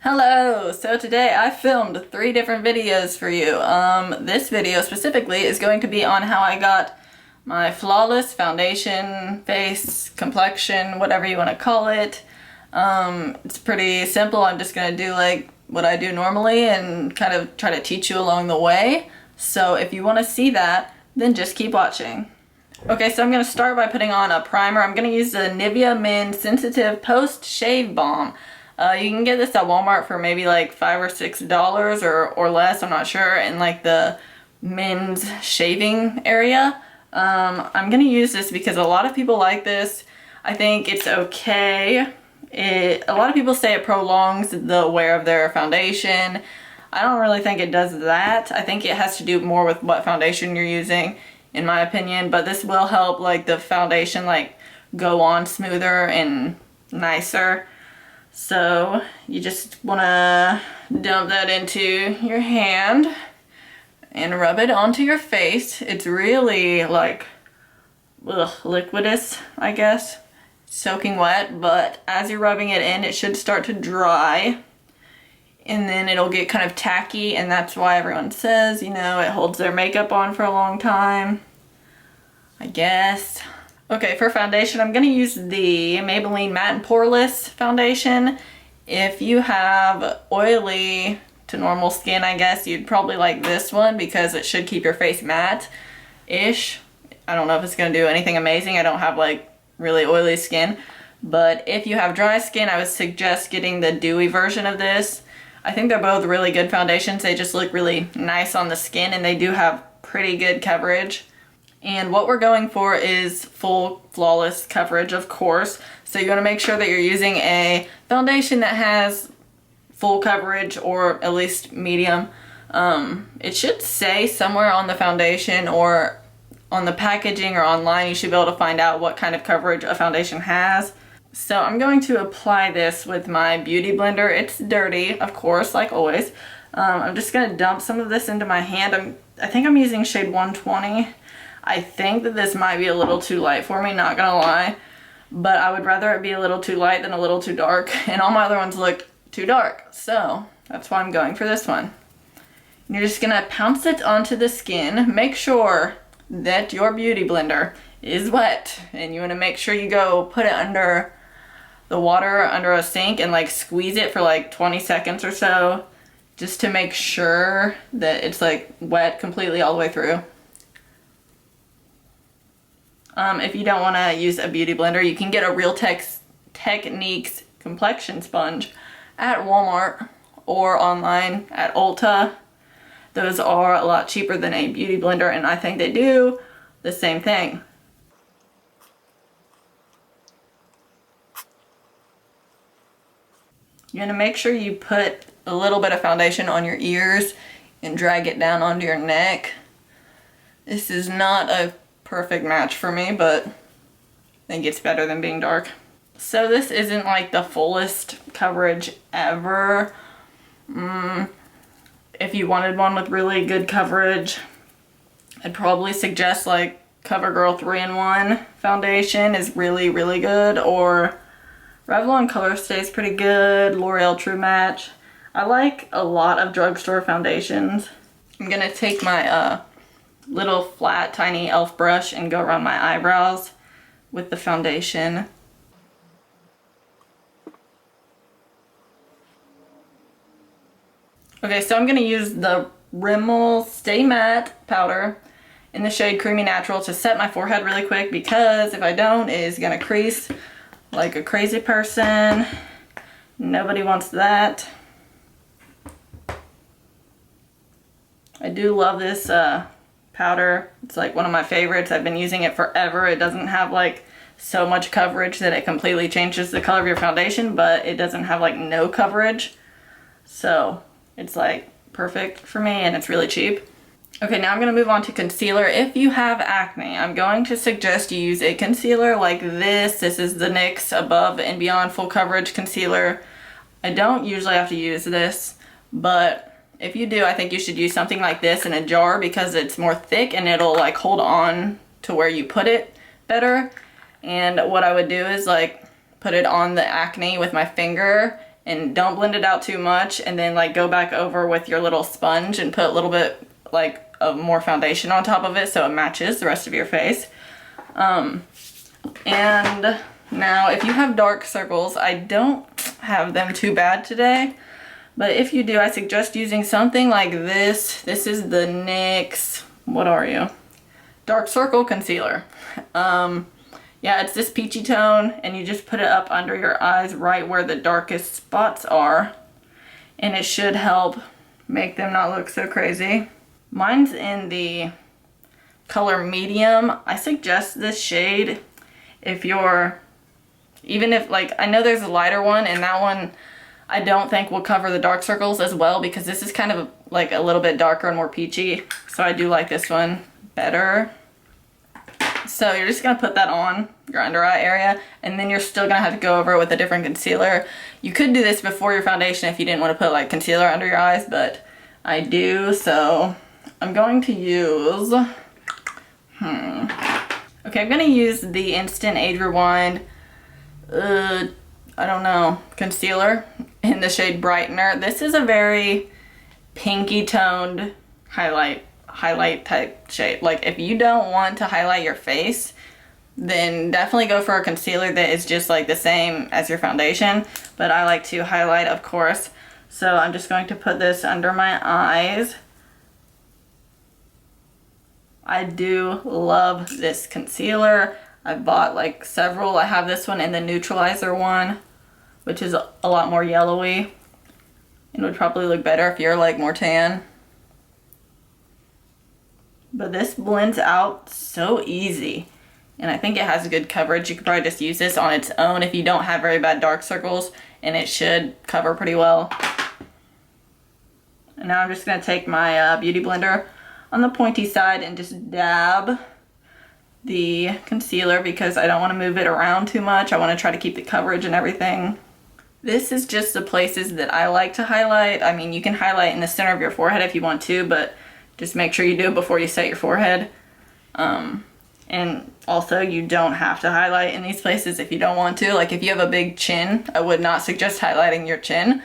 Hello! So today I filmed 3 different videos for you. This video specifically is going to be on how I got my flawless foundation, face, complexion, whatever you want to call it. It's pretty simple. I'm just going to do like what I do normally and kind of try to teach you along the way. So if you want to see that, then just keep watching. Okay, so I'm going to start by putting on a primer. I'm going to use the Nivea Men Sensitive Post Shave Balm. You can get this at Walmart for maybe like $5 or $6 or less, I'm not sure, in like the men's shaving area. I'm gonna use this because a lot of people like this. I think it's okay. A lot of people say it prolongs the wear of their foundation. I don't really think it does that. I think it has to do more with what foundation you're using, in my opinion, but this will help like the foundation like go on smoother and nicer. So you just want to dump that into your hand and rub it onto your face. It's really like liquidous, I guess, soaking wet, but as you're rubbing it in, it should start to dry and then it'll get kind of tacky, and that's why everyone says, you know, it holds their makeup on for a long time, I guess. Okay, for foundation, I'm going to use the Maybelline Matte and Poreless foundation. If you have oily to normal skin, I guess, you'd probably like this one because it should keep your face matte-ish. I don't know if it's going to do anything amazing. I don't have like really oily skin. But if you have dry skin, I would suggest getting the dewy version of this. I think they're both really good foundations. They just look really nice on the skin and they do have pretty good coverage. And what we're going for is full flawless coverage, of course. So you want to make sure that you're using a foundation that has full coverage, or at least medium. It should say somewhere on the foundation or on the packaging or online, you should be able to find out what kind of coverage a foundation has. So I'm going to apply this with my beauty blender. It's dirty, of course, like always. I'm just going to dump some of this into my hand. I think I'm using shade 120. I think that this might be a little too light for me, not gonna lie, but I would rather it be a little too light than a little too dark, and all my other ones look too dark, so that's why I'm going for this one. And you're just gonna pounce it onto the skin. Make sure that your beauty blender is wet, and you wanna make sure you go put it under the water, under a sink, and like squeeze it for like 20 seconds or so, just to make sure that it's like wet completely all the way through. If you don't want to use a beauty blender, you can get a Real Techniques complexion sponge at Walmart or online at Ulta. Those are a lot cheaper than a beauty blender, and I think they do the same thing. You're going to make sure you put a little bit of foundation on your ears and drag it down onto your neck. This is not a perfect match for me, but I think it's better than being dark. So this isn't like the fullest coverage ever. If you wanted one with really good coverage, I'd probably suggest like CoverGirl 3-in-1 foundation is really, really good, or Revlon Color Stay is pretty good, L'Oreal True Match. I like a lot of drugstore foundations. I'm gonna take my little flat tiny elf brush and go around my eyebrows with the foundation. Okay, so I'm going to use the Rimmel Stay Matte powder in the shade Creamy Natural to set my forehead really quick, because if I don't, it is going to crease like a crazy person. Nobody wants that. I do love this powder. It's like one of my favorites. I've been using it forever. It doesn't have like so much coverage that it completely changes the color of your foundation, but it doesn't have like no coverage. So it's like perfect for me, and it's really cheap. Okay, now I'm going to move on to concealer. If you have acne, I'm going to suggest you use a concealer like this. This is the NYX Above and Beyond Full Coverage Concealer. I don't usually have to use this, but if you do, I think you should use something like this in a jar, because it's more thick and it'll like hold on to where you put it better. And what I would do is like put it on the acne with my finger and don't blend it out too much, and then like go back over with your little sponge and put a little bit like of more foundation on top of it so it matches the rest of your face. And now if you have dark circles, I don't have them too bad today, but if you do, I suggest using something like this. This is the NYX, what are you? Dark Circle Concealer. Yeah, it's this peachy tone, and you just put it up under your eyes right where the darkest spots are, and it should help make them not look so crazy. Mine's in the color medium. I suggest this shade if you're, even if like, I know there's a lighter one, and that one I don't think will cover the dark circles as well, because this is kind of like a little bit darker and more peachy, so I do like this one better. So you're just gonna put that on your under eye area, and then you're still gonna have to go over it with a different concealer. You could do this before your foundation if you didn't want to put like concealer under your eyes, but I do, so I'm going to use, okay, I'm gonna use the Instant Age Rewind, I don't know, concealer in the shade Brightener. This is a very pinky toned highlight type shade. Like if you don't want to highlight your face, then definitely go for a concealer that is just like the same as your foundation, but I like to highlight, of course. So I'm just going to put this under my eyes. I do love this concealer. I bought like several. I have this one and the neutralizer one, which is a lot more yellowy and would probably look better if you're like more tan. But this blends out so easy, and I think it has good coverage. You could probably just use this on its own if you don't have very bad dark circles, and it should cover pretty well. And now I'm just going to take my beauty blender on the pointy side and just dab the concealer, because I don't want to move it around too much. I want to try to keep the coverage and everything. This is just the places that I like to highlight. I mean, you can highlight in the center of your forehead if you want to, but just make sure you do it before you set your forehead. And also, you don't have to highlight in these places if you don't want to. Like if you have a big chin, I would not suggest highlighting your chin.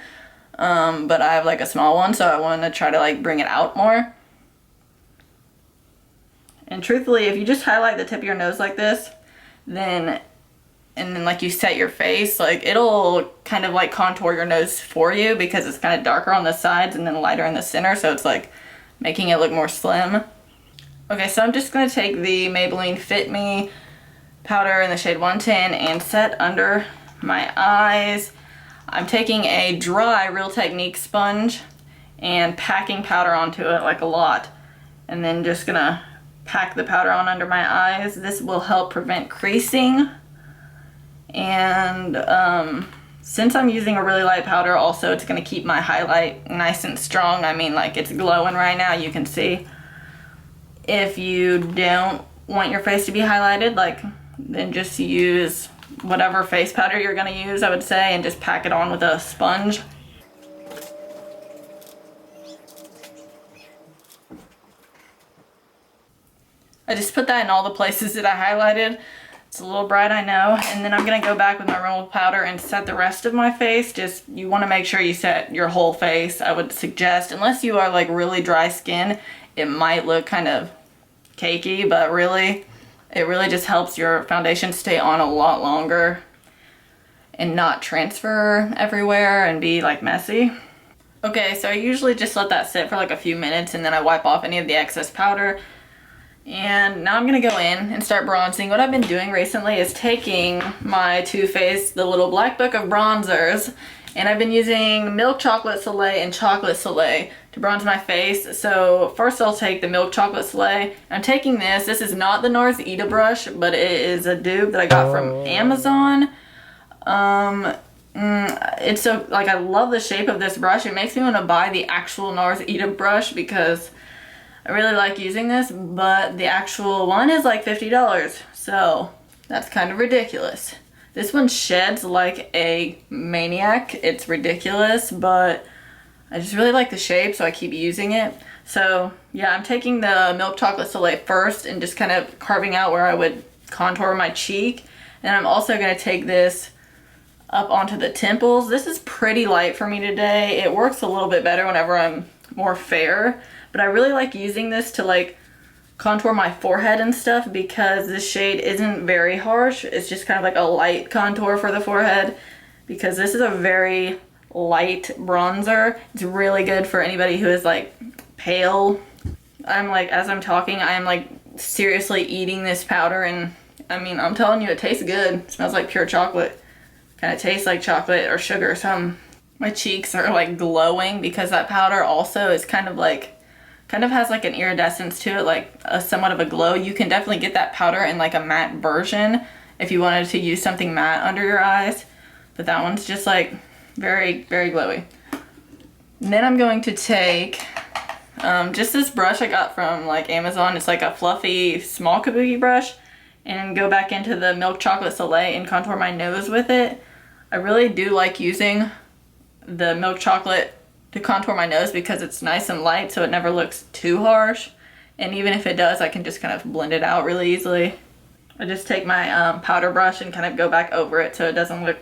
But I have like a small one, so I want to try to like bring it out more. And truthfully, if you just highlight the tip of your nose like this, and then like you set your face, like it'll kind of like contour your nose for you, because it's kind of darker on the sides and then lighter in the center, so it's like making it look more slim. Okay, so I'm just going to take the Maybelline Fit Me powder in the shade 110 and set under my eyes. I'm taking a dry Real Technique sponge and packing powder onto it like a lot, and then just gonna pack the powder on under my eyes. This will help prevent creasing, and since I'm using a really light powder, also it's going to keep my highlight nice and strong. I mean, like it's glowing right now, you can see. If you don't want your face to be highlighted, like, then just use whatever face powder you're going to use, I would say, and just pack it on with a sponge. I just put that in all the places that I highlighted. It's a little bright, I know. And then I'm going to go back with my Rimmel powder and set the rest of my face. Just, you want to make sure you set your whole face, I would suggest. Unless you are like really dry skin, it might look kind of cakey, but really, it really just helps your foundation stay on a lot longer and not transfer everywhere and be like messy. Okay, so I usually just let that sit for like a few minutes, and then I wipe off any of the excess powder. And now I'm going to go in and start bronzing. What I've been doing recently is taking my Too Faced, the little black book of bronzers, and I've been using Milk Chocolate Soleil and Chocolate Soleil to bronze my face. So first I'll take the Milk Chocolate Soleil. I'm taking this. This is not the NARS Ita brush, but it is a dupe that I got from Amazon. It's so, like, I love the shape of this brush. It makes me want to buy the actual NARS Ita brush because I really like using this, but the actual one is like $50, so that's kind of ridiculous. This one sheds like a maniac. It's ridiculous, but I just really like the shape, so I keep using it. So yeah, I'm taking the Milk Chocolate Soleil first and just kind of carving out where I would contour my cheek. And I'm also going to take this up onto the temples. This is pretty light for me today. It works a little bit better whenever I'm more fair, but I really like using this to like contour my forehead and stuff because this shade isn't very harsh. It's just kind of like a light contour for the forehead because this is a very light bronzer. It's really good for anybody who is like pale. I'm like, as I'm talking, I am like seriously eating this powder, and I mean, I'm telling you, it tastes good. It smells like pure chocolate. Kind of tastes like chocolate or sugar or something. My cheeks are like glowing because that powder also is kind of has like an iridescence to it, like a somewhat of a glow. You can definitely get that powder in like a matte version if you wanted to use something matte under your eyes, but that one's just like very, very glowy. And then I'm going to take just this brush I got from like Amazon. It's like a fluffy small kabuki brush, and go back into the milk chocolate soleil and contour my nose with it. I really do like using the milk chocolate to contour my nose because it's nice and light, so it never looks too harsh, and even if it does, I can just kind of blend it out really easily. I just take my powder brush and kind of go back over it so it doesn't look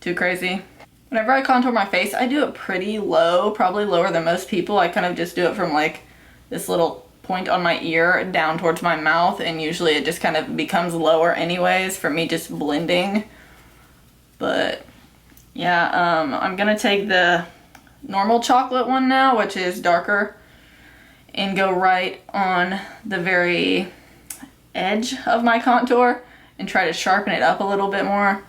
too crazy. Whenever I contour my face, I do it pretty low, probably lower than most people. I kind of just do it from like this little point on my ear down towards my mouth, and usually it just kind of becomes lower anyways for me just blending. But yeah, I'm gonna take the normal chocolate one now, which is darker, and go right on the very edge of my contour and try to sharpen it up a little bit more.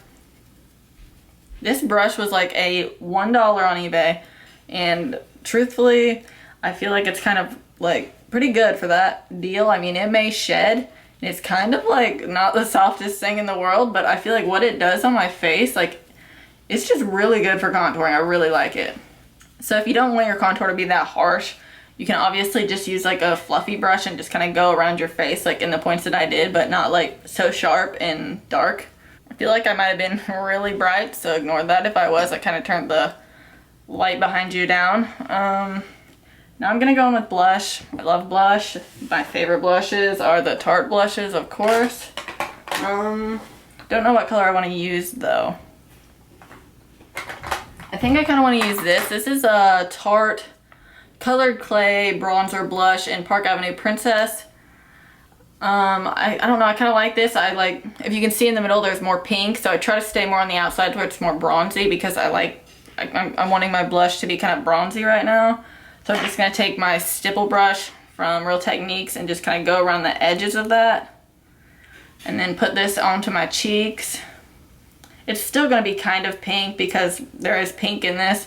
This brush was like a $1 on eBay, and truthfully, I feel like it's kind of like pretty good for that deal. I mean, it may shed, and it's kind of like not the softest thing in the world, but I feel like what it does on my face, like, it's just really good for contouring. I really like it. So if you don't want your contour to be that harsh, you can obviously just use like a fluffy brush and just kind of go around your face like in the points that I did, but not like so sharp and dark. I feel like I might have been really bright, so ignore that if I was. I kind of turned the light behind you down. Now I'm gonna go in with blush. I love blush. My favorite blushes are the Tarte blushes, of course. Don't know what color I want to use though. I think I kind of want to use this. This is a Tarte Colored Clay Bronzer Blush in Park Avenue Princess. I don't know, I kind of like this. I like, if you can see in the middle, there's more pink, so I try to stay more on the outside where it's more bronzy because I'm wanting my blush to be kind of bronzy right now. So I'm just going to take my stipple brush from Real Techniques and just kind of go around the edges of that. And then put this onto my cheeks. It's still going to be kind of pink because there is pink in this.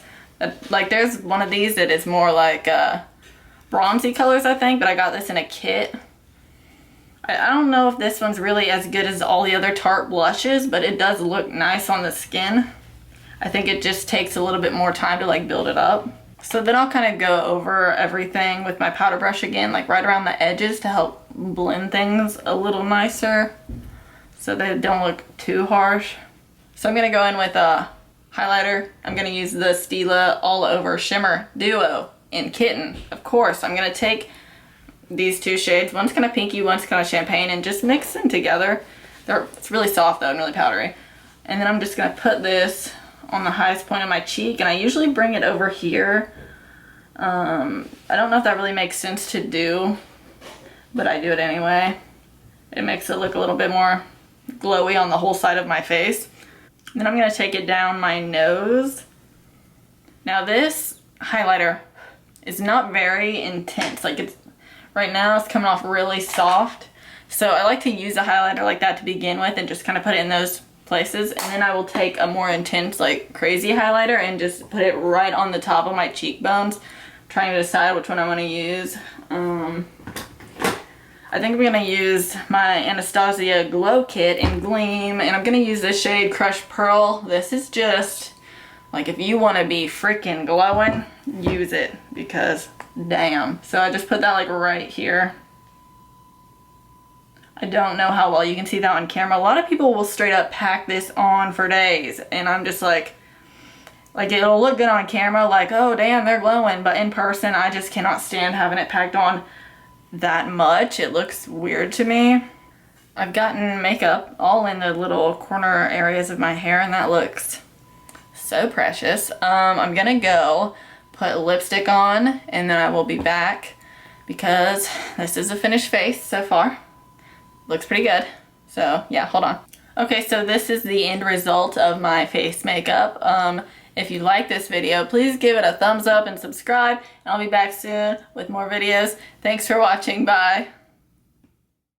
Like there's one of these that is more like bronzy colors, I think, but I got this in a kit. I don't know if this one's really as good as all the other Tarte blushes, but it does look nice on the skin. I think it just takes a little bit more time to like build it up. So then I'll kind of go over everything with my powder brush again, like right around the edges to help blend things a little nicer so they don't look too harsh. So I'm going to go in with a highlighter. I'm going to use the Stila All Over Shimmer Duo in Kitten. Of course, I'm going to take these two shades. One's kind of pinky, one's kind of champagne, and just mix them together. It's really soft though and really powdery. And then I'm just going to put this on the highest point of my cheek, and I usually bring it over here. I don't know if that really makes sense to do, but I do it anyway. It makes it look a little bit more glowy on the whole side of my face. Then I'm going to take it down my nose. Now this highlighter is not very intense. Like it's right now it's coming off really soft. So I like to use a highlighter like that to begin with and just kind of put it in those places. And then I will take a more intense like crazy highlighter and just put it right on the top of my cheekbones. Trying to decide which one I want to use. I think I'm going to use my Anastasia Glow Kit in Gleam, and I'm going to use this shade Crushed Pearl. This is just, like, if you want to be freaking glowing, use it, because damn. So I just put that, like, right here. I don't know how well you can see that on camera. A lot of people will straight up pack this on for days, and I'm just like it'll look good on camera, like, oh, damn, they're glowing, but in person, I just cannot stand having it packed on that much. It looks weird to me. I've gotten makeup all in the little corner areas of my hair, and that looks so precious. I'm gonna go put lipstick on, and then I will be back because this is a finished face so far. Looks pretty good. So yeah, hold on. Okay, so this is the end result of my face makeup. If you like this video, please give it a thumbs up and subscribe, and I'll be back soon with more videos. Thanks for watching. Bye.